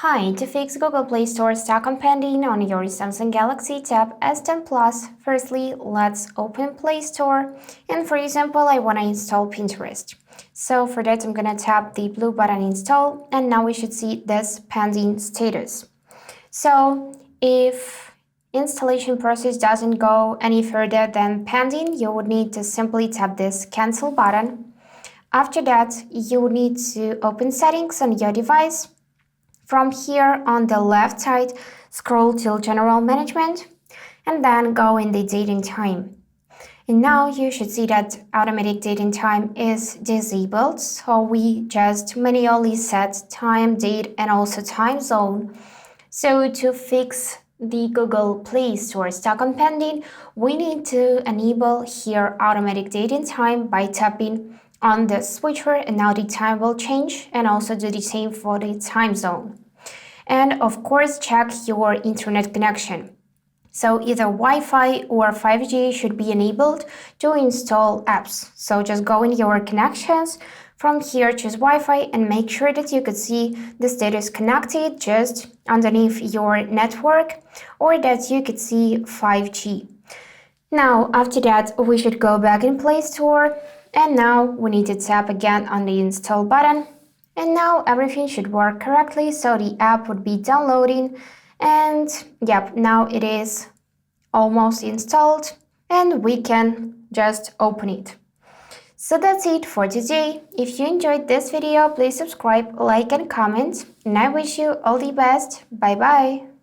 Hi, to fix Google Play Store stock on pending on your Samsung Galaxy Tab S10 Plus, firstly, let's open Play Store, and for example, I want to install Pinterest. So for that, I'm going to tap the blue button install, and now we should see this pending status. So if installation process doesn't go any further than pending, you would need to simply tap this cancel button. After that, you would need to open settings on your device. From here on the left side, scroll till General Management and then go in the date and time. And now you should see that automatic date and time is disabled, so we just manually set time, date, and also time zone. So to fix the Google Play Store stock on pending, we need to enable here automatic date and time by tapping on the switcher, and now the time will change, and also do the same for the time zone. And of course, check your internet connection. So either Wi-Fi or 5G should be enabled to install apps. So just go in your connections. From here, choose Wi-Fi and make sure that you could see the status connected just underneath your network, or that you could see 5G. Now, after that, we should go back in Play Store, and now we need to tap again on the install button. And now everything should work correctly, so the app would be downloading, and yep, now it is almost installed, and we can just open it. So that's it for today. If you enjoyed this video, please subscribe, like and comment, and I wish you all the best. Bye bye!